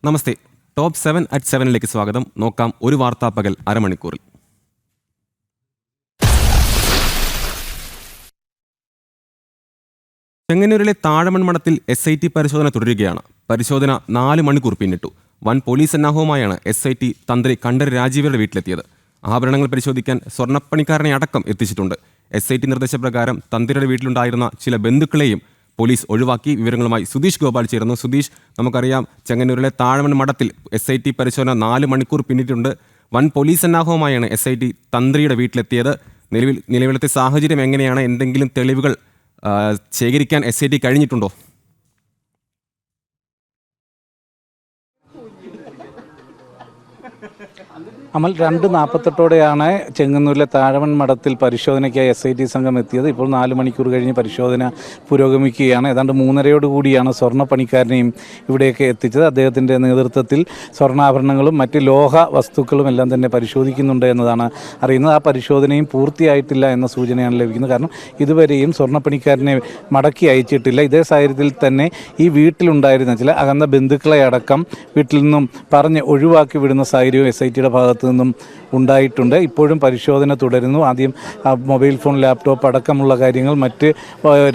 Namaste. Top 7 at 7 സ്വാഗതം. നോക്കാം ഒരു വാർത്താ പകൽ അരമണിക്കൂറിൽ. ചെങ്ങന്നൂരിലെ താഴമൺമഠത്തിൽ SIT പരിശോധന തുടരുകയാണ്. പരിശോധന 4 മണിക്കൂർ പിന്നിട്ടു. വൻ പോലീസ് സന്നാഹവുമായാണ് SIT തന്ത്രി കണ്ഠര് രാജീവരുടെ വീട്ടിലെത്തിയത്. ആഭരണങ്ങൾ പരിശോധിക്കാൻ സ്വർണ്ണപ്പണിക്കാരനെ അടക്കം എത്തിച്ചിട്ടുണ്ട്. SIT നിർദ്ദേശപ്രകാരം തന്ത്രിയുടെ വീട്ടിലുണ്ടായിരുന്ന ചില ബന്ധുക്കളെയും പോലീസ് ഒഴിവാക്കി. വിവരങ്ങളുമായി സുധീഷ് ഗോപാൽ ചേരുന്നു. സുധീഷ്, നമുക്കറിയാം ചെങ്ങന്നൂരിലെ താഴമൺ മഠത്തിൽ SIT പരിശോധന 4 മണിക്കൂർ പിന്നിട്ടുണ്ട്. വൻ പോലീസ് സന്നാഹവുമായാണ് SIT തന്ത്രിയുടെ വീട്ടിലെത്തിയത്. നിലവിലത്തെ സാഹചര്യം എങ്ങനെയാണ്? എന്തെങ്കിലും തെളിവുകൾ ശേഖരിക്കാൻ SIT കഴിഞ്ഞിട്ടുണ്ടോ? അമൽ, 2:48 ചെങ്ങന്നൂരിലെ താഴമൺ മഠത്തിൽ പരിശോധനയ്ക്കായി SIT സംഘം എത്തിയത്. ഇപ്പോൾ 4 മണിക്കൂർ കഴിഞ്ഞ് പരിശോധന പുരോഗമിക്കുകയാണ്. ഏതാണ്ട് 3:30 സ്വർണ്ണപ്പണിക്കാരനെയും ഇവിടേക്ക് എത്തിച്ചത്. അദ്ദേഹത്തിൻ്റെ നേതൃത്വത്തിൽ സ്വർണ്ണാഭരണങ്ങളും മറ്റ് ലോഹ വസ്തുക്കളും എല്ലാം തന്നെ പരിശോധിക്കുന്നുണ്ട് എന്നതാണ് അറിയുന്നത്. ആ പരിശോധനയും പൂർത്തിയായിട്ടില്ല എന്ന സൂചനയാണ് ലഭിക്കുന്നത്. കാരണം ഇതുവരെയും സ്വർണ്ണപ്പണിക്കാരനെ മടക്കി അയച്ചിട്ടില്ല. ഇതേ സാഹചര്യത്തിൽ തന്നെ ഈ വീട്ടിലുണ്ടായിരുന്ന ചില അകന്ന ബന്ധുക്കളെ അടക്കം വീട്ടിൽ നിന്നും പറഞ്ഞ് ഒഴിവാക്കി വിടുന്ന സാഹചര്യവും SITയുടെ ഭാഗത്ത് നിന്നും ഉണ്ടായിട്ടുണ്ട്. ഇപ്പോഴും പരിശോധന തുടരുന്നു. ആദ്യം മൊബൈൽ ഫോൺ, ലാപ്ടോപ്പ് അടക്കമുള്ള കാര്യങ്ങൾ, മറ്റ്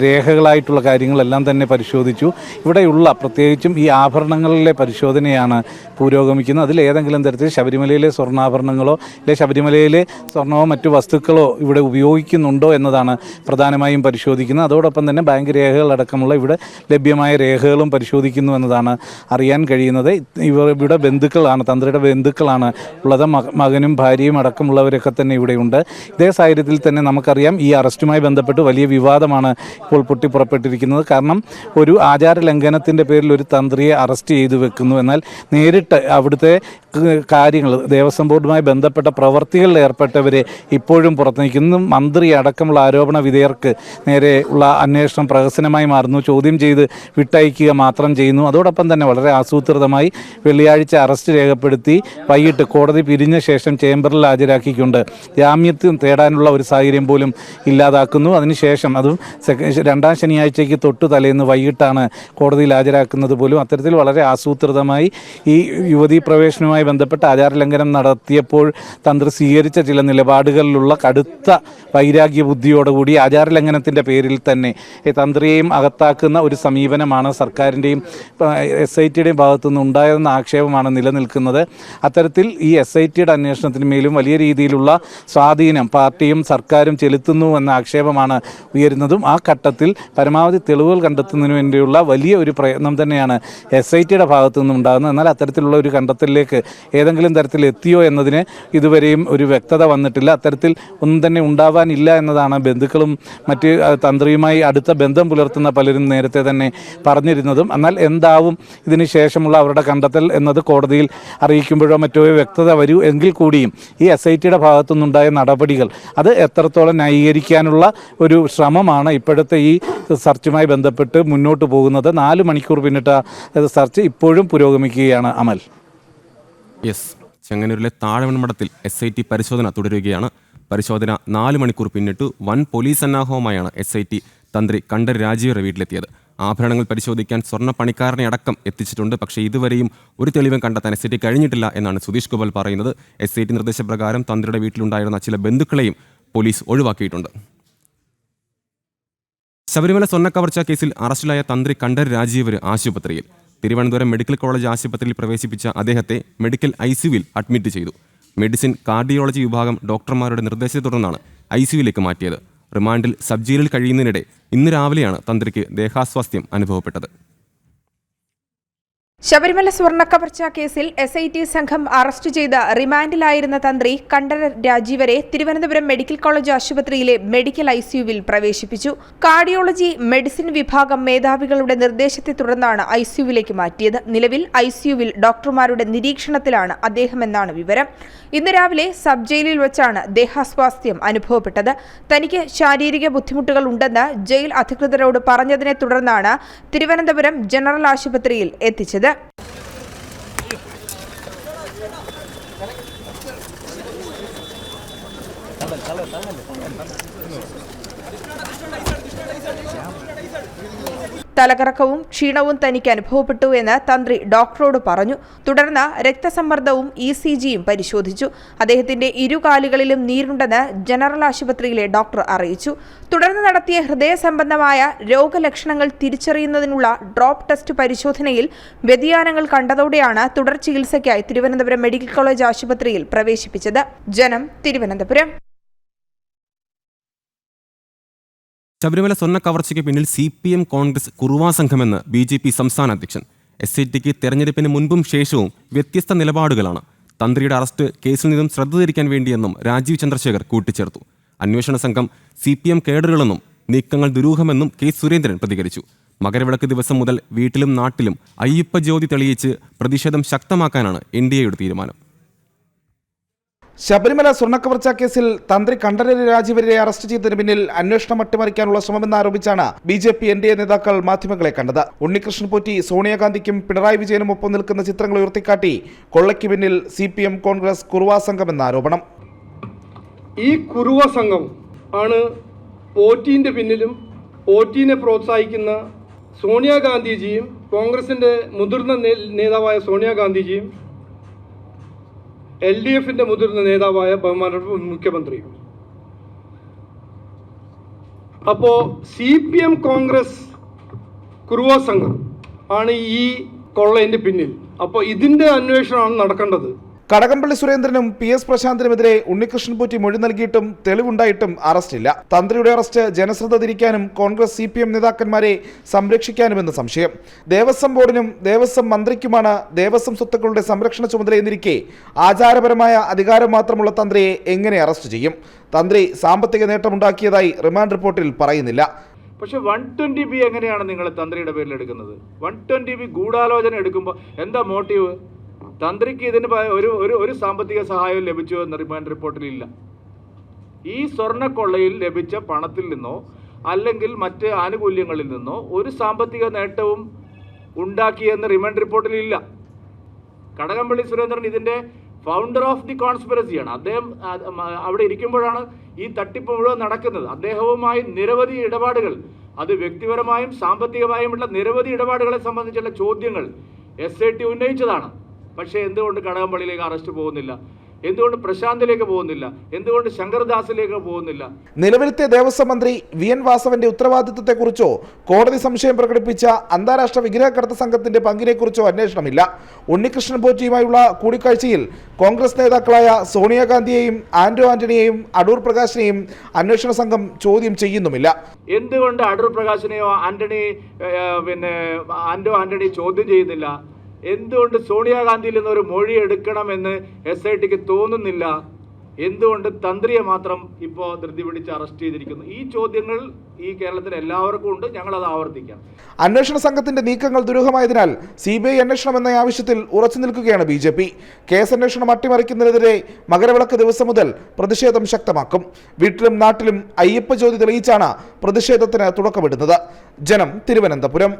രേഖകളായിട്ടുള്ള കാര്യങ്ങളെല്ലാം തന്നെ പരിശോധിച്ചു. ഇവിടെയുള്ള പ്രത്യേകിച്ചും ഈ ആഭരണങ്ങളിലെ പരിശോധനയാണ് പുരോഗമിക്കുന്നത്. അതിൽ ഏതെങ്കിലും തരത്തിൽ ശബരിമലയിലെ സ്വർണ്ണാഭരണങ്ങളോ അല്ലെങ്കിൽ ശബരിമലയിലെ സ്വർണ്ണമോ മറ്റു വസ്തുക്കളോ ഇവിടെ ഉപയോഗിക്കുന്നുണ്ടോ എന്നതാണ് പ്രധാനമായും പരിശോധിക്കുന്നത്. അതോടൊപ്പം തന്നെ ബാങ്ക് രേഖകളടക്കമുള്ള ഇവിടെ ലഭ്യമായ രേഖകളും പരിശോധിക്കുന്നു എന്നതാണ് അറിയാൻ കഴിയുന്നത്. ഇവിടെ ബന്ധുക്കളാണ്, തന്ത്രിയുടെ ബന്ധുക്കളാണ് ഉള്ളത്. മകനും ഭാര്യയും അടക്കമുള്ളവരൊക്കെ തന്നെ ഇവിടെയുണ്ട്. ഇതേ സാഹചര്യത്തിൽ തന്നെ നമുക്കറിയാം, ഈ അറസ്റ്റുമായി ബന്ധപ്പെട്ട് വലിയ വിവാദമാണ് ഇപ്പോൾ പൊട്ടിപ്പുറപ്പെട്ടിരിക്കുന്നത്. കാരണം ഒരു ആചാര ലംഘനത്തിൻ്റെ പേരിൽ ഒരു തന്ത്രിയെ അറസ്റ്റ് ചെയ്തു വെക്കുന്നു. എന്നാൽ നേരിട്ട് അവിടുത്തെ കാര്യങ്ങൾ, ദേവസ്വം ബോർഡുമായി ബന്ധപ്പെട്ട പ്രവർത്തികളിൽ ഏർപ്പെട്ടവരെ ഇപ്പോഴും പുറത്തു നിൽക്കുന്നു. മന്ത്രി അടക്കമുള്ള ആരോപണ വിധേയർക്ക് നേരെ ഉള്ള അന്വേഷണം പ്രഹസനമായി മാറുന്നു. ചോദ്യം ചെയ്ത് വിട്ടയക്കുക മാത്രം ചെയ്യുന്നു. അതോടൊപ്പം തന്നെ വളരെ ആസൂത്രിതമായി വെള്ളിയാഴ്ച അറസ്റ്റ് രേഖപ്പെടുത്തി വൈകിട്ട് കോടതി പിരിഞ്ഞ ശേഷം ചേംബറിൽ ഹാജരാക്കിക്കൊണ്ട് ജാമ്യത്തിൽ തേടാനുള്ള ഒരു സാഹചര്യം പോലും ഇല്ലാതാക്കുന്നു. അതിനുശേഷം അതും 2ാം ശനിയാഴ്ചയ്ക്ക് തൊട്ടു തലേന്ന് വൈകിട്ടാണ് കോടതിയിൽ ഹാജരാക്കുന്നത് പോലും. അത്തരത്തിൽ വളരെ ആസൂത്രിതമായി ഈ യുവതീ പ്രവേശനവുമായി ബന്ധപ്പെട്ട് ആചാരലംഘനം നടത്തിയപ്പോൾ തന്ത്രി സ്വീകരിച്ച ചില നിലപാടുകളിലുള്ള കടുത്ത വൈരാഗ്യ ബുദ്ധിയോടുകൂടി ആചാരലംഘനത്തിൻ്റെ പേരിൽ തന്നെ തന്ത്രിയെയും അകത്താക്കുന്ന ഒരു സമീപനമാണ് സർക്കാരിൻ്റെയും SITയുടെയും ഭാഗത്തുനിന്ന് ഉണ്ടായതെന്ന ആക്ഷേപമാണ് നിലനിൽക്കുന്നത്. അത്തരത്തിൽ ഈ SITയുടെ അന്വേഷണത്തിന് മേലും വലിയ രീതിയിലുള്ള സ്വാധീനം പാർട്ടിയും സർക്കാരും ചെലുത്തുന്നു എന്ന ആക്ഷേപമാണ് ഉയരുന്നതും. ആ ഘട്ടത്തിൽ പരമാവധി തെളിവുകൾ കണ്ടെത്തുന്നതിന് വേണ്ടിയുള്ള വലിയ ഒരു പ്രയത്നം തന്നെയാണ് SITയുടെ ഭാഗത്തു നിന്നും ഉണ്ടാകുന്നത്. എന്നാൽ അത്തരത്തിലുള്ള ഒരു കണ്ടെത്തലിലേക്ക് ഏതെങ്കിലും തരത്തിൽ എത്തിയോ എന്നതിന് ഇതുവരെയും ഒരു വ്യക്തത വന്നിട്ടില്ല. അത്തരത്തിൽ ഒന്നും തന്നെ ഉണ്ടാവാനില്ല എന്നതാണ് ബന്ധുക്കളും മറ്റ് തന്ത്രിയുമായി അടുത്ത ബന്ധം പുലർത്തുന്ന പലരും നേരത്തെ തന്നെ പറഞ്ഞിരുന്നതും. എന്നാൽ എന്താവും ഇതിന് ശേഷമുള്ള അവരുടെ കണ്ടെത്തൽ എന്നത് കോടതിയിൽ അറിയിക്കുമ്പോഴോ മറ്റോ വ്യക്തത വരൂ എങ്കിൽ കൂടിയും ഈ SITയുടെ ഭാഗത്തുനിന്നുണ്ടായ നടപടികൾ അത് എത്രത്തോളം ന്യായീകരിക്കാനുള്ള ഒരു ശ്രമമാണ് ഇപ്പോഴത്തെ ഈ സെർച്ചുമായി ബന്ധപ്പെട്ട് മുന്നോട്ട് പോകുന്നത്. 4 മണിക്കൂർ പിന്നിട്ട സെർച്ച് ഇപ്പോഴും പുരോഗമിക്കുകയാണ്. അമൽ, ചെങ്ങന്നൂരിലെ താഴമൺ മഠത്തിൽ SIT പരിശോധന തുടരുകയാണ്. പരിശോധന 4 മണിക്കൂർ പിന്നിട്ടു. വൻ പോലീസ് സന്നാഹവുമായാണ് SIT തന്ത്രി കണ്ഠര് രാജീവരുടെ വീട്ടിലെത്തിയത്. ആഭരണങ്ങൾ പരിശോധിക്കാൻ സ്വർണ്ണപ്പണിക്കാരനെ അടക്കം എത്തിച്ചിട്ടുണ്ട്. പക്ഷേ ഇതുവരെയും ഒരു തെളിവും കണ്ടെത്താൻ SIT കഴിഞ്ഞിട്ടില്ല എന്നാണ് സുധീഷ് ഗോപാൽ പറയുന്നത്. SIT നിർദ്ദേശപ്രകാരം തന്ത്രിയുടെ വീട്ടിലുണ്ടായിരുന്ന ചില ബന്ധുക്കളെയും പോലീസ് ഒഴിവാക്കിയിട്ടുണ്ട്. ശബരിമല സ്വർണ്ണക്കവർച്ച കേസിൽ അറസ്റ്റിലായ തന്ത്രി കണ്ഠര് രാജീവര് ആശുപത്രിയിൽ. തിരുവനന്തപുരം മെഡിക്കൽ കോളേജ് ആശുപത്രിയിൽ പ്രവേശിപ്പിച്ച അദ്ദേഹത്തെ മെഡിക്കൽ ICUവിൽ അഡ്മിറ്റ് ചെയ്തു. മെഡിസിൻ കാർഡിയോളജി വിഭാഗം ഡോക്ടർമാരുടെ നിർദ്ദേശത്തെ തുടർന്നാണ് ICUവിലേക്ക് മാറ്റിയത്. റിമാൻഡിൽ സബ് ജയിലിൽ കഴിയുന്നതിനിടെ ഇന്ന് രാവിലെയാണ് തന്ത്രിക്ക് ദേഹാസ്വാസ്ഥ്യം അനുഭവപ്പെട്ടത്. ശബരിമല സ്വർണ്ണക്കവർച്ച കേസിൽ SIT സംഘം അറസ്റ്റ് ചെയ്ത് റിമാൻഡിലായിരുന്ന തന്ത്രി കണ്ഠര് രാജീവരെ തിരുവനന്തപുരം മെഡിക്കൽ കോളേജ് ആശുപത്രിയിലെ മെഡിക്കൽ ICUവിൽ പ്രവേശിപ്പിച്ചു. കാർഡിയോളജി മെഡിസിൻ വിഭാഗം മേധാവികളുടെ നിർദ്ദേശത്തെ തുടർന്നാണ് ICUവിലേക്ക് മാറ്റിയത്. നിലവിൽ ICUവിൽ ഡോക്ടർമാരുടെ നിരീക്ഷണത്തിലാണ് അദ്ദേഹമെന്നാണ് വിവരം. ഇന്ന് രാവിലെ സബ് ജയിലിൽ വെച്ചാണ് ദേഹാസ്വാസ്ഥ്യം അനുഭവപ്പെട്ടത്. തനിക്ക് ശാരീരിക ബുദ്ധിമുട്ടുകൾ ഉണ്ടെന്ന് ജയിൽ അധികൃതരോട് പറഞ്ഞതിനെ തുടർന്നാണ് തിരുവനന്തപുരം ജനറൽ ആശുപത്രിയിൽ എത്തിച്ചത്. തലകറക്കവും ക്ഷീണവും തനിക്ക് അനുഭവപ്പെട്ടു എന്ന് തന്ത്രി ഡോക്ടറോട് പറഞ്ഞു. തുടർന്ന് രക്തസമ്മർദ്ദവും ECGയും പരിശോധിച്ചു. അദ്ദേഹത്തിന്റെ ഇരുകാലുകളിലും നീരുണ്ടെന്ന് ജനറൽ ആശുപത്രിയിലെ ഡോക്ടർ അറിയിച്ചു. തുടർന്ന് നടത്തിയ ഹൃദയ സംബന്ധമായ രോഗലക്ഷണങ്ങൾ തിരിച്ചറിയുന്നതിനുള്ള ഡ്രോപ്പ് ടെസ്റ്റ് പരിശോധനയിൽ വ്യതിയാനങ്ങൾ കണ്ടതോടെയാണ് തുടർ ചികിത്സയ്ക്കായി തിരുവനന്തപുരം മെഡിക്കൽ കോളേജ് ആശുപത്രിയിൽ പ്രവേശിപ്പിച്ചത്. ജനം, തിരുവനന്തപുരം. ശബരിമല സ്വർണ്ണ കവർച്ചയ്ക്ക് പിന്നിൽ CPM കോൺഗ്രസ് കുറുവാ സംഘമെന്ന് BJP സംസ്ഥാന അധ്യക്ഷൻ. SITക്ക് തെരഞ്ഞെടുപ്പിന് മുൻപും ശേഷവും വ്യത്യസ്ത നിലപാടുകളാണ്. തന്ത്രിയുടെ അറസ്റ്റ് കേസിൽ നിന്നും ശ്രദ്ധ തിരിക്കാൻ വേണ്ടിയെന്നും രാജീവ് ചന്ദ്രശേഖർ കൂട്ടിച്ചേർത്തു. അന്വേഷണ സംഘം CPM കേഡറുകളെന്നും നീക്കങ്ങൾ ദുരൂഹമെന്നും K. സുരേന്ദ്രൻ പ്രതികരിച്ചു. മകരവിളക്ക് ദിവസം മുതൽ വീട്ടിലും നാട്ടിലും അയ്യപ്പ ജ്യോതി തെളിയിച്ച് പ്രതിഷേധം ശക്തമാക്കാനാണ് NDAയുടെ തീരുമാനം. ശബരിമല സ്വർണ്ണക്കവർച്ചാ കേസിൽ തന്ത്രി കണ്ഠരര് രാജീവരെ അറസ്റ്റ് ചെയ്തതിന് പിന്നിൽ അന്വേഷണം അട്ടിമറിക്കാനുള്ള ശ്രമമെന്നാരോപിച്ചാണ് BJP NDA നേതാക്കൾ മാധ്യമങ്ങളെ കണ്ടത്. ഉണ്ണികൃഷ്ണൻ പോറ്റി സോണിയാഗാന്ധിക്കും പിണറായി വിജയനും ഒപ്പം നിൽക്കുന്ന ചിത്രങ്ങൾ ഉയർത്തിക്കാട്ടി കൊള്ളയ്ക്ക് പിന്നിൽ CPM കോൺഗ്രസ് കുറുവാ സംഘമെന്ന ആരോപണം. ഈ കുറുവ സംഘം ആണ് പോറ്റീൻ്റെ പിന്നിലും പോറ്റീനെ പ്രോത്സാഹിക്കുന്ന സോണിയാഗാന്ധിജിയും കോൺഗ്രസിൻ്റെ മുതിർന്ന നേതാവായ സോണിയാഗാന്ധിജിയും LDFന്റെ മുതിർന്ന നേതാവായ ബഹുമാനപ്പെട്ട മുഖ്യമന്ത്രിയും. അപ്പോൾ CPM കോൺഗ്രസ് കുറുവ സംഘം ആണ് ഈ കൊള്ളയിൻ്റെ പിന്നിൽ. അപ്പോൾ ഇതിൻ്റെ അന്വേഷണമാണ് നടക്കേണ്ടത്. കടകംപള്ളി സുരേന്ദ്രനും PS പ്രശാന്തിനുമെതിരെ ഉണ്ണികൃഷ്ണൻ പോറ്റി മൊഴി നൽകിയിട്ടും തെളിവുണ്ടായിട്ടും അറസ്റ്റില്ല. തന്ത്രിയുടെ അറസ്റ്റ് ജനശ്രദ്ധ തിരിക്കാനും കോൺഗ്രസ് CPM നേതാക്കന്മാരെ സംരക്ഷിക്കാനുമെന്ന് സംശയം. ദേവസ്വം ബോർഡിനും ദേവസ്വം മന്ത്രിക്കുമാണ് ദേവസ്വം സ്വത്തുക്കളുടെ സംരക്ഷണ ചുമതലയെന്നിരിക്കെ ആചാരപരമായ അധികാരം മാത്രമുള്ള തന്ത്രിയെ എങ്ങനെ അറസ്റ്റ് ചെയ്യും? തന്ത്രി സാമ്പത്തിക നേട്ടമുണ്ടാക്കിയതായി റിമാൻഡ് റിപ്പോർട്ടിൽ പറയുന്നില്ല. പക്ഷെ 120B എങ്ങനെയാണ് നിങ്ങൾ തന്ത്രിയുടെ പേരിൽ എടുക്കുന്നത്? 120B ഗൂഢാലോചന എടുക്കുമ്പോൾ എന്താ മോട്ടീവ്? തന്ത്രിക്ക് ഇതിന് ഒരു സാമ്പത്തിക സഹായവും ലഭിച്ചു എന്ന റിമാൻഡ് റിപ്പോർട്ടിലില്ല. ഈ സ്വർണ്ണക്കൊള്ളയിൽ ലഭിച്ച പണത്തിൽ നിന്നോ അല്ലെങ്കിൽ മറ്റ് ആനുകൂല്യങ്ങളിൽ നിന്നോ ഒരു സാമ്പത്തിക നേട്ടവും ഉണ്ടാക്കിയെന്ന് റിമാൻഡ് റിപ്പോർട്ടിലില്ല. കടകംപള്ളി സുരേന്ദ്രൻ ഇതിൻ്റെ ഫൗണ്ടർ ഓഫ് ദി കോൺസ്പിറസിയാണ്. അദ്ദേഹം അവിടെ ഇരിക്കുമ്പോഴാണ് ഈ തട്ടിപ്പ് മുഴുവൻ നടക്കുന്നത്. അദ്ദേഹവുമായി നിരവധി ഇടപാടുകൾ, അത് വ്യക്തിപരമായും സാമ്പത്തികമായുമുള്ള നിരവധി ഇടപാടുകളെ സംബന്ധിച്ചുള്ള ചോദ്യങ്ങൾ SIT ഉന്നയിച്ചതാണ്. പക്ഷേ എന്തുകൊണ്ട് കടകംപള്ളിയിലേക്ക് അറസ്റ്റ് പോകുന്നില്ല? എന്തുകൊണ്ട് പ്രശാന്തിലേക്ക് പോകുന്നില്ല? എന്തുകൊണ്ട് ശങ്കർദാസിലേക്ക് പോകുന്നില്ല? നിലവിലത്തെ ദേവസ്വം മന്ത്രി VN വാസവന്റെ ഉത്തരവാദിത്വത്തെക്കുറിച്ചോ കോടതി സംശയം പ്രകടിപ്പിച്ച അന്താരാഷ്ട്ര വിഗ്രഹക്കടത്ത് സംഘത്തിന്റെ പങ്കിനെക്കുറിച്ചോ അന്വേഷണമില്ല. ഉണ്ണികൃഷ്ണൻ പോറ്റിയുമായുള്ള കൂടിക്കാഴ്ചയിൽ കോൺഗ്രസ് നേതാക്കളായ സോണിയാഗാന്ധിയെയും ആന്റോ ആന്റണിയെയും അടൂർ പ്രകാശിനെയും അന്വേഷണ സംഘം ചോദ്യം ചെയ്യുന്നുമില്ല. എന്തുകൊണ്ട് അടൂർ പ്രകാശിനെയോ ആന്റോ ആന്റണി ചോദ്യം ചെയ്യുന്നില്ല? എന്തുകൊണ്ട് സോണിയാഗാന്ധിയിൽ നിന്നൊരു മൊഴി എടുക്കണമെന്ന് SITക്ക് തോന്നുന്നില്ല? എന്തുകൊണ്ട് തന്ത്രിയെ മാത്രം ഇപ്പോൾ ധൃതി പിടിച്ച് അറസ്റ്റ് ചെയ്തിരിക്കുന്നു? ഈ ചോദ്യങ്ങൾ ഈ കേരളത്തിൽ എല്ലാവർക്കും ഉണ്ട്. ഞങ്ങളത് ആവർത്തിക്കാം. അന്വേഷണ സംഘത്തിന്റെ നീക്കങ്ങൾ ദുരൂഹമായതിനാൽ CBI അന്വേഷണം എന്ന ആവശ്യത്തിൽ ഉറച്ചു നിൽക്കുകയാണ് BJP. കേസ് അന്വേഷണം അട്ടിമറിക്കുന്നതിനെതിരെ മകരവിളക്ക് ദിവസം മുതൽ പ്രതിഷേധം ശക്തമാക്കും. വീട്ടിലും നാട്ടിലും അയ്യപ്പ ജ്യോതി തെളിയിച്ചാണ് പ്രതിഷേധത്തിന് തുടക്കമിടുന്നത്. ജനം, തിരുവനന്തപുരം.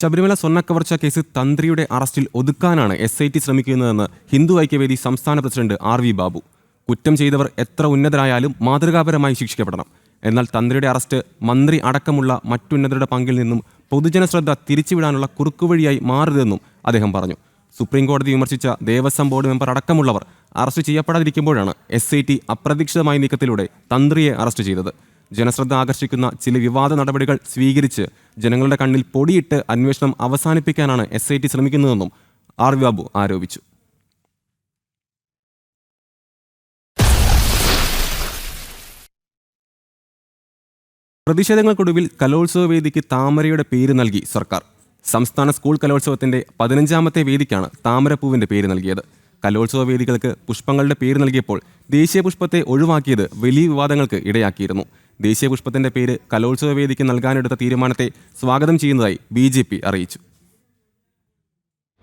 ശബരിമല സ്വർണ്ണക്കവർച്ച കേസ് തന്ത്രിയുടെ അറസ്റ്റിൽ ഒതുക്കാനാണ് SIT ശ്രമിക്കുന്നതെന്ന് ഹിന്ദു ഐക്യവേദി സംസ്ഥാന പ്രസിഡന്റ് RV ബാബു. കുറ്റം ചെയ്തവർ എത്ര ഉന്നതരായാലും മാതൃകാപരമായി ശിക്ഷിക്കപ്പെടണം. എന്നാൽ തന്ത്രിയുടെ അറസ്റ്റ് മന്ത്രി അടക്കമുള്ള മറ്റുന്നതരുടെ പങ്കിൽ നിന്നും പൊതുജന ശ്രദ്ധ തിരിച്ചുവിടാനുള്ള കുറുക്കുവഴിയായി മാറരുതെന്നും അദ്ദേഹം പറഞ്ഞു. സുപ്രീം കോടതി വിമർശിച്ച ദേവസ്വം ബോർഡ് മെമ്പർ അടക്കമുള്ളവർ അറസ്റ്റ് ചെയ്യപ്പെടാതിരിക്കുമ്പോഴാണ് SIT അപ്രതീക്ഷിതമായ നീക്കത്തിലൂടെ തന്ത്രിയെ അറസ്റ്റ് ചെയ്തത്. ജനശ്രദ്ധ ആകർഷിക്കുന്ന ചില വിവാദ നടപടികൾ സ്വീകരിച്ച് ജനങ്ങളുടെ കണ്ണിൽ പൊടിയിട്ട് അന്വേഷണം അവസാനിപ്പിക്കാനാണ് SIT ശ്രമിക്കുന്നതെന്നും RV ബാബു ആരോപിച്ചു. പ്രതിഷേധങ്ങൾക്കൊടുവിൽ കലോത്സവ വേദിക്ക് താമരയുടെ പേര് നൽകി സർക്കാർ. സംസ്ഥാന സ്കൂൾ കലോത്സവത്തിന്റെ 15ാമത്തെ വേദിക്കാണ് താമരപ്പൂവിന്റെ പേര് നൽകിയത്. കലോത്സവ വേദികൾക്ക് പുഷ്പങ്ങളുടെ പേര് നൽകിയപ്പോൾ ദേശീയ പുഷ്പത്തെ ഒഴിവാക്കിയത് വലിയ വിവാദങ്ങൾക്ക് ഇടയാക്കിയിരുന്നു. ദേശീയ പുഷ്പത്തിന്റെ പേര് കലോത്സവ വേദിക്ക് നൽകാനെടുത്ത തീരുമാനത്തെ സ്വാഗതം ചെയ്യുന്നതായി BJP അറിയിച്ചു.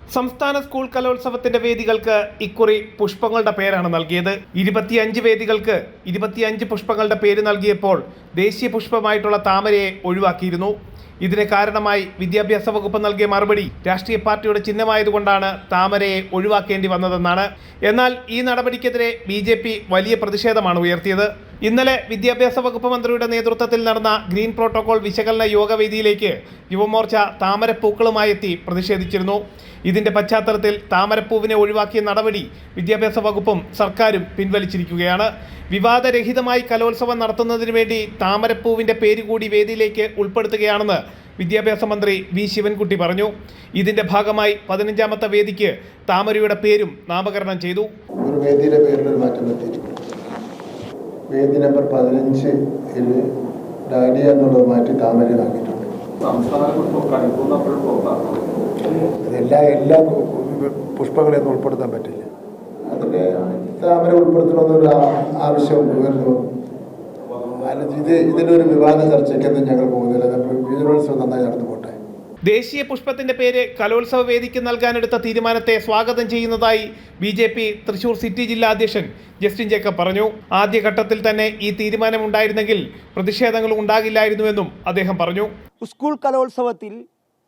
സംസ്ഥാന സ്കൂൾ കലോത്സവത്തിന്റെ വേദികൾക്ക് ഇക്കുറി പുഷ്പങ്ങളുടെ പേരാണ് നൽകിയത്. 25 വേദികൾക്ക് 25 പുഷ്പങ്ങളുടെ പേര് നൽകിയപ്പോൾ ദേശീയ പുഷ്പമായിട്ടുള്ള താമരയെ ഒഴിവാക്കിയിരുന്നു. ഇതിന് കാരണമായി വിദ്യാഭ്യാസ വകുപ്പ് നൽകിയ മറുപടി രാഷ്ട്രീയ പാർട്ടിയുടെ ചിഹ്നമായതുകൊണ്ടാണ് താമരയെ ഒഴിവാക്കേണ്ടി വന്നതെന്നാണ്. എന്നാൽ ഈ നടപടിക്കെതിരെ BJP വലിയ പ്രതിഷേധമാണ് ഉയർത്തിയത്. ഇന്നലെ വിദ്യാഭ്യാസ വകുപ്പ് മന്ത്രിയുടെ നേതൃത്വത്തിൽ നടന്ന ഗ്രീൻ പ്രോട്ടോകോൾ വിശകലന യോഗവേദിയിലേക്ക് യുവമോർച്ച താമരപ്പൂക്കളുമായി എത്തി പ്രതിഷേധിച്ചിരുന്നു. ഇതിന്റെ പശ്ചാത്തലത്തിൽ താമരപ്പൂവിനെ ഒഴിവാക്കിയ നടപടി വിദ്യാഭ്യാസ വകുപ്പും സർക്കാരും പിൻവലിച്ചിരിക്കുകയാണ്. വിവാദരഹിതമായി കലോത്സവം നടത്തുന്നതിന് വേണ്ടി താമരപ്പൂവിന്റെ പേര് കൂടി വേദിയിലേക്ക് ഉൾപ്പെടുത്തുകയാണെന്ന് വിദ്യാഭ്യാസ മന്ത്രി വി ശിവൻകുട്ടി പറഞ്ഞു. ഇതിന്റെ ഭാഗമായി 15ാമത്തെ വേദിക്ക് താമരയുടെ പേരും നാമകരണം ചെയ്തു. ഒരു വേദിയുടെ പേരിലൊരു മാറ്റം വരുത്തിയിട്ടുണ്ട്. വേദി നമ്പർ 15 ഡാലിയ എന്നുള്ളത് മാറ്റി താമരയാക്കിയിട്ടുണ്ട്. എല്ലാ പുഷ്പങ്ങളെയൊന്നും ഉൾപ്പെടുത്താൻ പറ്റില്ല. അതിൻ്റെ താമര ഉൾപ്പെടുത്തണമെന്നൊരു ആവശ്യം ഉയർന്നു. ഇതിനൊരു വിവാദ ചർച്ചയ്ക്കൊന്നും ഞങ്ങൾ പോകുന്നില്ല. വിജയോത്സവം നന്നായി നടന്നു പോട്ടെ. ദേശീയ പുഷ്പത്തിന്റെ പേര് കലോത്സവ വേദിക്ക് നൽകാനെടുത്ത തീരുമാനത്തെ സ്വാഗതം ചെയ്യുന്നതായി BJP തൃശൂർ സിറ്റി ജില്ലാ അധ്യക്ഷൻ ജസ്റ്റിൻ ജേക്കബ് പറഞ്ഞു. ആദ്യഘട്ടത്തിൽ തന്നെ ഈ തീരുമാനമുണ്ടായിരുന്നെങ്കിൽ പ്രതിഷേധങ്ങൾ ഉണ്ടാകില്ലായിരുന്നുവെന്നും അദ്ദേഹം പറഞ്ഞു. സ്കൂൾ കലോത്സവത്തിൽ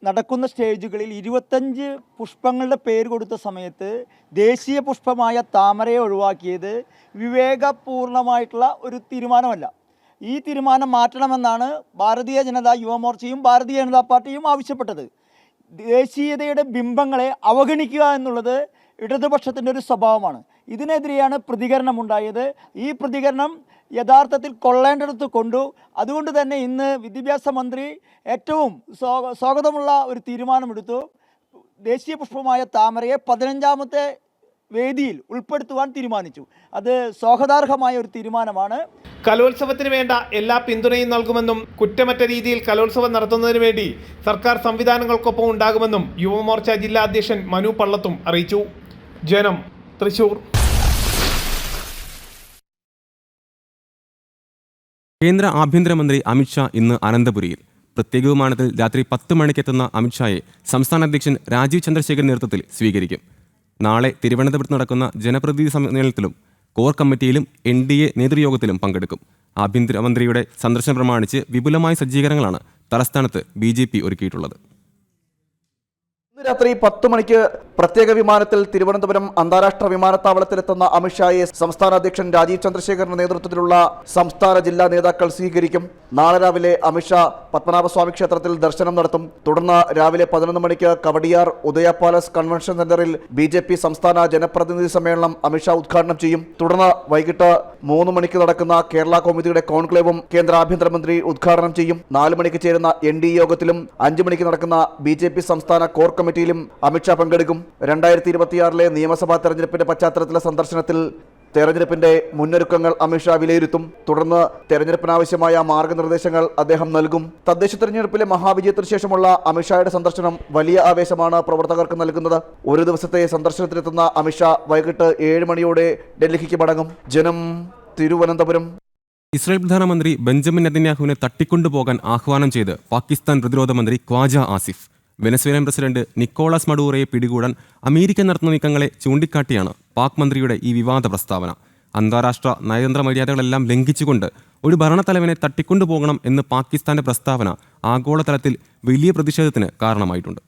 നടക്കുന്ന സ്റ്റേജുകളിൽ 25 പുഷ്പങ്ങളുടെ പേര് കൊടുത്ത സമയത്ത് ദേശീയ പുഷ്പമായ താമരയെ ഒഴിവാക്കിയത് വിവേകപൂർണമായിട്ടുള്ള ഒരു തീരുമാനമല്ല. ഈ തീരുമാനം മാറ്റണമെന്നാണ് ഭാരതീയ ജനതാ യുവമോർച്ചയും ഭാരതീയ ജനതാ പാർട്ടിയും ആവശ്യപ്പെട്ടത്. ദേശീയതയുടെ ബിംബങ്ങളെ അവഗണിക്കുക എന്നുള്ളത് ഇടതുപക്ഷത്തിൻ്റെ ഒരു സ്വഭാവമാണ്. ഇതിനെതിരെയാണ് പ്രതികരണമുണ്ടായത്. ഈ പ്രതികരണം യഥാർത്ഥത്തിൽ കൊള്ളേണ്ടടുത്ത് കൊണ്ടു. അതുകൊണ്ട് തന്നെ ഇന്ന് വിദ്യാഭ്യാസ മന്ത്രി ഏറ്റവും സ്വാഗതമുള്ള ഒരു തീരുമാനമെടുത്തു. ദേശീയ പുഷ്പമായ താമരയെ 15ാമത്തെ വേദിയിൽ ഉൾപ്പെടുത്തുവാൻ തീരുമാനിച്ചു. അത് സ്വാഗതാർഹമായ ഒരു തീരുമാനമാണ്. കലോത്സവത്തിന് വേണ്ട എല്ലാ പിന്തുണയും നൽകുമെന്നും കുറ്റമറ്റ രീതിയിൽ കലോത്സവം നടത്തുന്നതിന് വേണ്ടി സർക്കാർ സംവിധാനങ്ങൾക്കൊപ്പം ഉണ്ടാകുമെന്നും യുവമോർച്ച ജില്ലാ അധ്യക്ഷൻ മനു പള്ളത്തും അറിയിച്ചു. ജനം, തൃശൂർ. കേന്ദ്ര ആഭ്യന്തരമന്ത്രി അമിത്ഷാ ഇന്ന് അനന്തപുരിയിൽ. പ്രത്യേക വിമാനത്തിൽ രാത്രി 10 മണിക്കെത്തുന്ന അമിത്ഷായെ സംസ്ഥാന അധ്യക്ഷൻ രാജീവ് ചന്ദ്രശേഖർ നേതൃത്വത്തിൽ സ്വീകരിക്കും. നാളെ തിരുവനന്തപുരത്ത് നടക്കുന്ന ജനപ്രതിനിധി സമ്മേളനത്തിലും കോർ കമ്മിറ്റിയിലും NDA നേതൃയോഗത്തിലും പങ്കെടുക്കും. ആഭ്യന്തരമന്ത്രിയുടെ സന്ദർശനം പ്രമാണിച്ച് വിപുലമായ സജ്ജീകരണങ്ങളാണ് തലസ്ഥാനത്ത് BJP ഒരുക്കിയിട്ടുള്ളത്. ഇന്ന് രാത്രി 10 മണിക്ക് പ്രത്യേക വിമാനത്തിൽ തിരുവനന്തപുരം അന്താരാഷ്ട്ര വിമാനത്താവളത്തിലെത്തുന്ന അമിത്ഷായെ സംസ്ഥാന അധ്യക്ഷൻ രാജീവ് ചന്ദ്രശേഖറിന്റെ നേതൃത്വത്തിലുള്ള സംസ്ഥാന ജില്ലാ നേതാക്കൾ സ്വീകരിക്കും. നാളെ രാവിലെ അമിത്ഷാ പത്മനാഭസ്വാമി ക്ഷേത്രത്തിൽ ദർശനം നടത്തും. തുടർന്ന് രാവിലെ 11 മണിക്ക് കവടിയാർ ഉദയ പാലസ് കൺവെൻഷൻ സെന്ററിൽ BJP സംസ്ഥാന ജനപ്രതിനിധി സമ്മേളനം അമിത്ഷാ ഉദ്ഘാടനം ചെയ്യും. തുടർന്ന് വൈകിട്ട് 3 മണിക്ക് നടക്കുന്ന കേരള കൗമുദിയുടെ കോൺക്ലേവും കേന്ദ്ര ആഭ്യന്തരമന്ത്രി ഉദ്ഘാടനം ചെയ്യും. 4 മണിക്ക് ചേരുന്ന NDA യോഗത്തിലും 5 മണിക്ക് നടക്കുന്ന BJP സംസ്ഥാന കോർ കമ്മിറ്റിയിലും അമിത്ഷാ പങ്കെടുക്കും. 2026 നിയമസഭാ തെരഞ്ഞെടുപ്പിന്റെ പശ്ചാത്തലത്തിലെ സന്ദർശനത്തിൽ തെരഞ്ഞെടുപ്പിന്റെ മുന്നൊരുക്കങ്ങൾ അമിത്ഷാ വിലയിരുത്തും. തുടർന്ന് തെരഞ്ഞെടുപ്പിനാവശ്യമായ മാർഗനിർദ്ദേശങ്ങൾ അദ്ദേഹം നൽകും. തദ്ദേശ തെരഞ്ഞെടുപ്പിലെ മഹാവിജയത്തിനു ശേഷമുള്ള അമിത്ഷായുടെ സന്ദർശനം വലിയ ആവേശമാണ് പ്രവർത്തകർക്ക് നൽകുന്നത്. ഒരു ദിവസത്തെ സന്ദർശനത്തിനെത്തുന്ന അമിത്ഷാ വൈകിട്ട് 7 മണിയോടെ ഡൽഹിക്ക് മടങ്ങും. ജനം, തിരുവനന്തപുരം. ഇസ്രായേൽ പ്രധാനമന്ത്രി ബെഞ്ചമിൻ നെതന്യാഹുവിനെ തട്ടിക്കൊണ്ടുപോകാൻ ആഹ്വാനം ചെയ്ത് പാകിസ്ഥാൻ പ്രതിരോധ മന്ത്രി Khawaja Asif. Venezuelan president Nicolas മഡൂറോയെ പിടികൂടാൻ അമേരിക്ക നടത്തുന്ന നീക്കങ്ങളെ ചൂണ്ടിക്കാട്ടിയാണ് പാക് മന്ത്രിയുടെ ഈ വിവാദ പ്രസ്താവന. അന്താരാഷ്ട്ര നയതന്ത്ര മര്യാദകളെല്ലാം ലംഘിച്ചുകൊണ്ട് ഒരു ഭരണത്തലവനെ തട്ടിക്കൊണ്ടുപോകണം എന്ന് പാകിസ്ഥാന്റെ പ്രസ്താവന ആഗോളതലത്തിൽ വലിയ പ്രതിഷേധത്തിന് കാരണമായിട്ടുണ്ട്.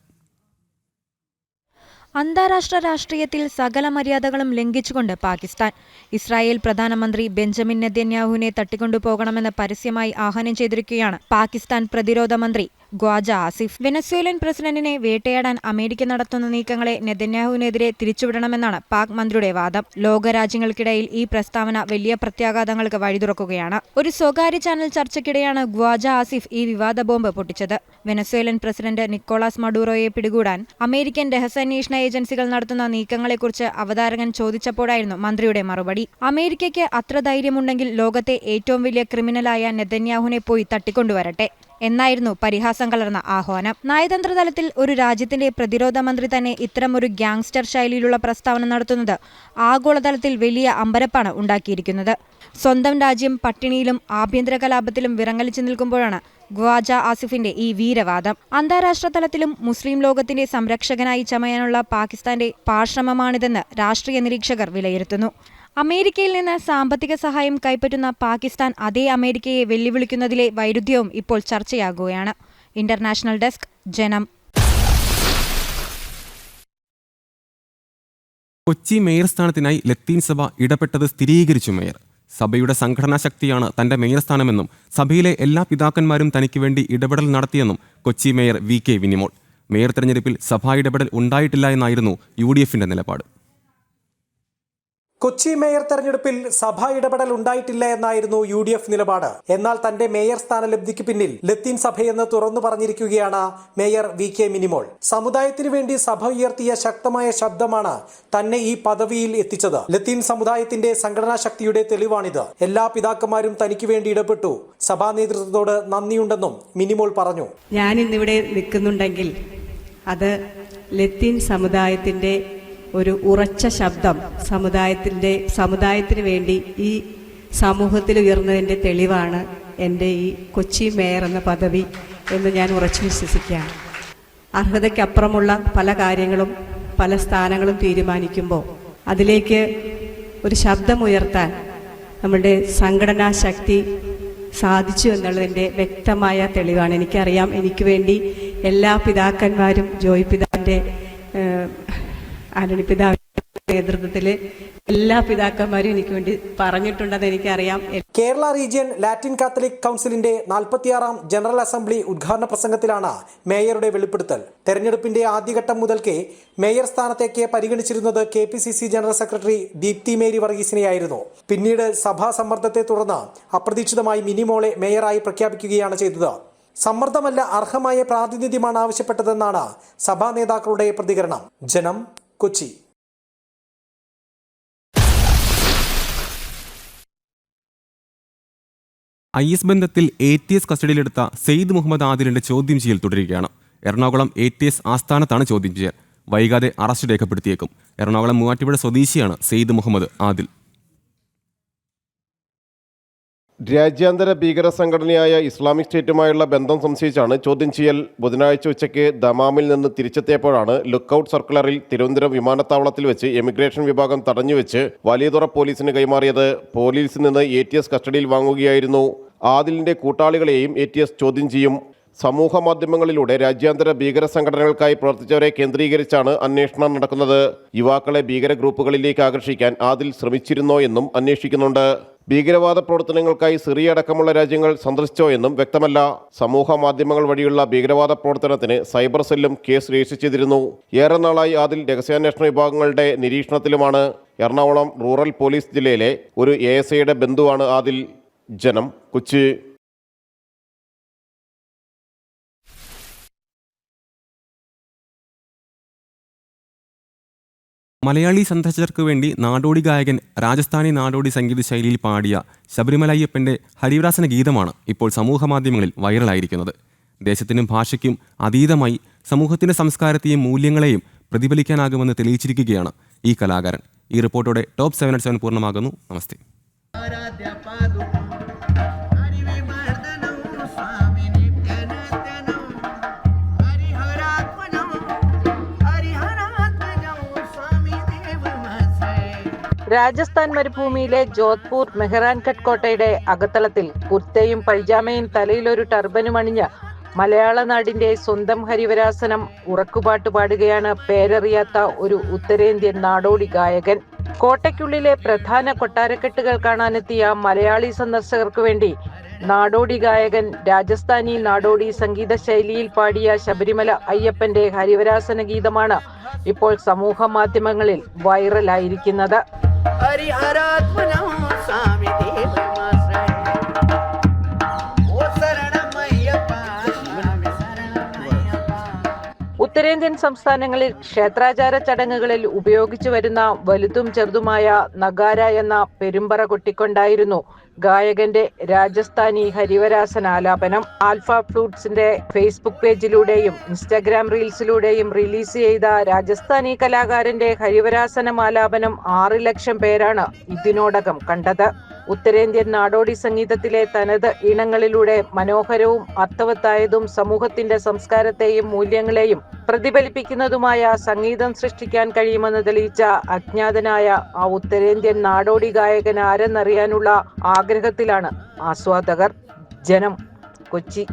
അന്താരാഷ്ട്ര രാഷ്ട്രീയത്തിൽ സകല മര്യാദകളും ലംഘിച്ചുകൊണ്ട് പാകിസ്ഥാൻ ഇസ്രായേൽ പ്രധാനമന്ത്രി ബെഞ്ചമിൻ നെതന്യാഹുവിനെ തട്ടിക്കൊണ്ടുപോകണമെന്ന് പരസ്യമായി ആഹ്വാനം ചെയ്തിരിക്കുകയാണ് പാകിസ്ഥാൻ പ്രതിരോധ മന്ത്രി ഖ്വാജ ആസിഫ്. വെനസ്വേലൻ പ്രസിഡന്റിനെ വേട്ടയാടാൻ അമേരിക്ക നടത്തുന്ന നീക്കങ്ങളെ നെതന്യാഹുവിനെതിരെ തിരിച്ചുവിടണമെന്നാണ് പാക് മന്ത്രിയുടെ വാദം. ലോകരാജ്യങ്ങൾക്കിടയിൽ ഈ പ്രസ്താവന വലിയ പ്രത്യാഘാതങ്ങൾക്ക് വഴിതുറക്കുകയാണ്. ഒരു സ്വകാര്യ ചാനൽ ചർച്ചയ്ക്കിടെയാണ് ഖ്വാജ ആസിഫ് ഈ വിവാദ ബോംബ് പൊട്ടിച്ചത്. വെനസ്വേലൻ പ്രസിഡന്റ് നിക്കോളാസ് മഡൂറോയെ പിടികൂടാൻ അമേരിക്കൻ രഹസ്യാന്വേഷണ ഏജൻസികൾ നടത്തുന്ന നീക്കങ്ങളെക്കുറിച്ച് അവതാരകൻ ചോദിച്ചപ്പോഴായിരുന്നു മന്ത്രിയുടെ മറുപടി. അമേരിക്കയ്ക്ക് അത്ര ധൈര്യമുണ്ടെങ്കിൽ ലോകത്തെ ഏറ്റവും വലിയ ക്രിമിനലായ നെതന്യാഹുവിനെ പോയി തട്ടിക്കൊണ്ടുവരട്ടെ എന്നായിരുന്നു പരിഹാസം കലർന്ന ആഹ്വാനം. നയതന്ത്ര തലത്തിൽ ഒരു രാജ്യത്തിന്റെ പ്രതിരോധ മന്ത്രി തന്നെ ഇത്തരമൊരു ഗ്യാങ്സ്റ്റർ ശൈലിയിലുള്ള പ്രസ്താവന നടത്തുന്നത് ആഗോളതലത്തിൽ വലിയ അമ്പരപ്പാണ് ഉണ്ടാക്കിയിരിക്കുന്നത്. സ്വന്തം രാജ്യം പട്ടിണിയിലും ആഭ്യന്തര കലാപത്തിലും വിറങ്ങലിച്ചു നിൽക്കുമ്പോഴാണ് ഖ്വാജ ആസിഫിന്റെ ഈ വീരവാദം. അന്താരാഷ്ട്ര തലത്തിലും മുസ്ലിം ലോകത്തിന്റെ സംരക്ഷകനായി ചമയാനുള്ള പാകിസ്ഥാന്റെ പാഴ്ശ്രമമാണിതെന്ന് രാഷ്ട്രീയ നിരീക്ഷകർ വിലയിരുത്തുന്നു. അമേരിക്കയിൽ നിന്ന് സാമ്പത്തിക സഹായം കൈപ്പറ്റുന്ന പാകിസ്ഥാൻ അതേ അമേരിക്കയെ വെല്ലുവിളിക്കുന്നതിലെ വൈരുദ്ധ്യവും ഇപ്പോൾ ചർച്ചയാകുകയാണ്. ഇന്റർനാഷണൽ ഡെസ്ക്, ജനം. കൊച്ചി മേയർ സ്ഥാനത്തിനായി ലത്തീൻ സഭ ഇടപെട്ടത് സ്ഥിരീകരിച്ചു മേയർ. സഭയുടെ സംഘടനാ ശക്തിയാണ് തന്റെ മേയർ സ്ഥാനമെന്നും സഭയിലെ എല്ലാ പിതാക്കന്മാരും തനിക്ക് വേണ്ടി ഇടപെടൽ നടത്തിയെന്നും Kochi mayor VK Vinimol. Mayor തെരഞ്ഞെടുപ്പിൽ സഭാ ഇടപെടൽ ഉണ്ടായിട്ടില്ല എന്നായിരുന്നു UDFന്റെ നിലപാട്. കൊച്ചി മേയർ തെരഞ്ഞെടുപ്പിൽ സഭാ ഇടപെടൽ ഉണ്ടായിട്ടില്ല എന്നായിരുന്നു UDF നിലപാട്. എന്നാൽ തന്റെ മേയർ സ്ഥാനലബ്ധിക്ക് പിന്നിൽ ലത്തീൻ സഭയെന്ന് തുറന്നു പറഞ്ഞിരിക്കുകയാണ് മേയർ VK മിനിമോൾ. സമുദായത്തിനു വേണ്ടി സഭ ഉയർത്തിയ ശക്തമായ ശബ്ദമാണ് തന്നെ ഈ പദവിയിൽ എത്തിച്ചത്. ലത്തീൻ സമുദായത്തിന്റെ സംഘടനാ ശക്തിയുടെ തെളിവാണിത്. എല്ലാ പിതാക്കന്മാരും തനിക്ക് വേണ്ടി ഇടപെട്ടു. സഭാ നേതൃത്വത്തോട് നന്ദിയുണ്ടെന്നും മിനിമോൾ പറഞ്ഞു. ഞാൻ ഇന്നിവിടെ നിൽക്കുന്നുണ്ടെങ്കിൽ അത് ലത്തീൻ സമുദായത്തിന്റെ ഒരു ഉറച്ച ശബ്ദം സമുദായത്തിന് വേണ്ടി ഈ സമൂഹത്തിൽ ഉയർന്നതിൻ്റെ തെളിവാണ് എൻ്റെ ഈ കൊച്ചി മേയർ എന്ന പദവി എന്ന് ഞാൻ ഉറച്ചു വിശ്വസിക്കുകയാണ്. അർഹതയ്ക്കപ്പുറമുള്ള പല കാര്യങ്ങളും പല സ്ഥാനങ്ങളും തീരുമാനിക്കുമ്പോൾ അതിലേക്ക് ഒരു ശബ്ദമുയർത്താൻ നമ്മുടെ സംഘടനാ ശക്തി സാധിച്ചു എന്നുള്ളതിൻ്റെ വ്യക്തമായ തെളിവാണ്. എനിക്കറിയാം, എനിക്ക് വേണ്ടി എല്ലാ പിതാക്കന്മാരും ജോയ് പിതാവിൻ്റെ ആന്റണി പിതാവിന്റെ നേതൃത്വത്തിൽ എല്ലാ പിതാക്കന്മാരും എനിക്ക് വേണ്ടി പറഞ്ഞിട്ടുണ്ടെന്ന് എനിക്കറിയാം. കേരള റീജിയൻ ലാറ്റിൻ കാത്തലിക് കൗൺസിലിന്റെ 46ാം ജനറൽ അസംബ്ലി ഉദ്ഘാടന പ്രസംഗത്തിലാണ് മേയറുടെ വെളിപ്പെടുത്തൽ. തെരഞ്ഞെടുപ്പിന്റെ ആദ്യഘട്ടം മുതൽക്കേ മേയർ സ്ഥാനത്തേക്ക് പരിഗണിച്ചിരുന്നത് KPCC general secretary Deepthi Mary വർഗീസിനെയായിരുന്നു. പിന്നീട് സഭാ സമ്മർദ്ദത്തെ തുടർന്ന് അപ്രതീക്ഷിതമായി മിനിമോളെ മേയറായി പ്രഖ്യാപിക്കുകയാണ് ചെയ്തത്. സമ്മർദ്ദമല്ല, അർഹമായ പ്രാതിനിധ്യമാണ് ആവശ്യപ്പെട്ടതെന്നാണ് സഭാ നേതാക്കളുടെ പ്രതികരണം. ജനം, കൊച്ചി. IS ബന്ധത്തിൽ ATS കസ്റ്റഡിയിലെടുത്ത സെയ്ദ് മുഹമ്മദ് ആദിലിന്റെ ചോദ്യം ചെയ്യൽ തുടരുകയാണ്. എറണാകുളം ATS ആസ്ഥാനത്താണ് ചോദ്യം ചെയ്യൽ. വൈകാതെ അറസ്റ്റ് രേഖപ്പെടുത്തിയേക്കും. എറണാകുളം മൂവാറ്റുപുഴ സ്വദേശിയാണ് സെയ്ദ് മുഹമ്മദ് ആദിൽ. രാജ്യാന്തര ഭീകര സംഘടനയായ ഇസ്ലാമിക് സ്റ്റേറ്റുമായുള്ള ബന്ധം സംശയിച്ചാണ് ചോദ്യം ചെയ്യൽ. ബുധനാഴ്ച ഉച്ചയ്ക്ക് ദമാമിൽ നിന്ന് തിരിച്ചെത്തിയപ്പോഴാണ് ലുക്കൌട്ട് സർക്കുലറിൽ തിരുവനന്തപുരം വിമാനത്താവളത്തിൽ വെച്ച് എമിഗ്രേഷൻ വിഭാഗം തടഞ്ഞുവെച്ച് വലിയതുറ പോലീസിന് കൈമാറിയത്. പോലീസിൽ നിന്ന് ATS കസ്റ്റഡിയിൽ വാങ്ങുകയായിരുന്നു. ആദിലിന്റെ കൂട്ടാളികളെയും ATS ചോദ്യം ചെയ്യും. സമൂഹ മാധ്യമങ്ങളിലൂടെ രാജ്യാന്തര ഭീകര സംഘടനകൾക്കായി പ്രവർത്തിച്ചവരെ കേന്ദ്രീകരിച്ചാണ് അന്വേഷണം നടക്കുന്നത്. യുവാക്കളെ ഭീകര ഗ്രൂപ്പുകളിലേക്ക് ആകർഷിക്കാൻ ആദിൽ ശ്രമിച്ചിരുന്നോ എന്നും അന്വേഷിക്കുന്നുണ്ട്. ഭീകരവാദ പ്രവർത്തനങ്ങൾക്കായി സിറിയ അടക്കമുള്ള രാജ്യങ്ങൾ സന്ദർശിച്ചോ എന്നും വ്യക്തമല്ല. സമൂഹ മാധ്യമങ്ങൾ വഴിയുള്ള ഭീകരവാദ പ്രവർത്തനത്തിന് സൈബർ സെല്ലും കേസ് രജിസ്റ്റർ ചെയ്തിരുന്നു. ഏറെ നാളായി ആദിൽ രഹസ്യാന്വേഷണ വിഭാഗങ്ങളുടെ നിരീക്ഷണത്തിലുമാണ്. എറണാകുളം റൂറൽ പോലീസ് ജില്ലയിലെ ഒരു ASIയുടെ ബന്ധുവാണ് ആദിൽ. ജനം, കൊച്ചി. മലയാളി സന്ദർശകർക്ക് വേണ്ടി നാടോടി ഗായകൻ രാജസ്ഥാനി നാടോടി സംഗീത ശൈലിയിൽ പാടിയ ശബരിമല അയ്യപ്പന്റെ ഹരിവരാസന ഗീതമാണ് ഇപ്പോൾ സമൂഹമാധ്യമങ്ങളിൽ വൈറലായിരിക്കുന്നത്. ദേശത്തിനും ഭാഷയ്ക്കും അതീതമായി സമൂഹത്തിന്റെ സംസ്കാരത്തെയും മൂല്യങ്ങളെയും പ്രതിഫലിക്കാനാകുമെന്ന് തെളിയിച്ചിരിക്കുകയാണ് ഈ കലാകാരൻ. ഈ റിപ്പോർട്ടോടെ ടോപ്പ് 7 പൂർണ്ണമാകുന്നു. നമസ്തേ. രാജസ്ഥാൻ മരുഭൂമിയിലെ ജോധ്പൂർ മെഹ്റാൻഘട്ട് കോട്ടയുടെ അകത്തളത്തിൽ കുർത്തയും പൈജാമയും തലയിലൊരു ടർബനും അണിഞ്ഞ് മലയാള നാടിന്റെ സ്വന്തം ഹരിവരാസനം ഉറക്കുപാട്ട് പാടുകയാണ് പേരറിയാത്ത ഒരു ഉത്തരേന്ത്യൻ നാടോടി ഗായകൻ. കോട്ടയ്ക്കുള്ളിലെ പ്രധാന കൊട്ടാരക്കെട്ടുകൾ കാണാനെത്തിയ മലയാളി സന്ദർശകർക്ക് വേണ്ടി നാടോടി ഗായകൻ രാജസ്ഥാനി നാടോടി സംഗീത ശൈലിയിൽ പാടിയ ശബരിമല അയ്യപ്പന്റെ ഹരിവരാസന ഗീതമാണ് ഇപ്പോൾ സമൂഹ മാധ്യമങ്ങളിൽ വൈറലായിരിക്കുന്നത്. ഉത്തരേന്ത്യൻ സംസ്ഥാനങ്ങളിൽ ക്ഷേത്രാചാര ചടങ്ങുകളിൽ ഉപയോഗിച്ചു വരുന്ന വലുതും ചെറുതുമായ നഗാര എന്ന പെരുമ്പറ കൊട്ടിക്കൊണ്ടായിരുന്നു ഗായകന്റെ രാജസ്ഥാനി ഹരിവരാസന ആലാപനം. ആൽഫ ഫ്ലൂട്ട്സിന്റെ ഫേസ്ബുക്ക് പേജിലൂടെയും ഇൻസ്റ്റാഗ്രാം റീൽസിലൂടെയും റിലീസ് ചെയ്ത രാജസ്ഥാനി കലാകാരന്റെ ഹരിവരാസനം ആലാപനം 6 ലക്ഷം പേരാണ് ഇതിനോടകം കണ്ടത്. ഉത്തരേന്ത്യൻ നാടോടി സംഗീതത്തിലെ തനത് ഈണങ്ങളിലൂടെ മനോഹരവും അർത്ഥവത്തായതും സമൂഹത്തിന്റെ സംസ്കാരത്തെയും മൂല്യങ്ങളെയും പ്രതിഫലിപ്പിക്കുന്നതുമായ സംഗീതം സൃഷ്ടിക്കാൻ കഴിയുമെന്ന് തെളിയിച്ച അജ്ഞാതനായ ആ ഉത്തരേന്ത്യൻ നാടോടി ഗായകൻ ആരെന്നറിയാനുള്ള ആഗ്രഹത്തിലാണ് ആസ്വാദകർ. ജനം, കൊച്ചി.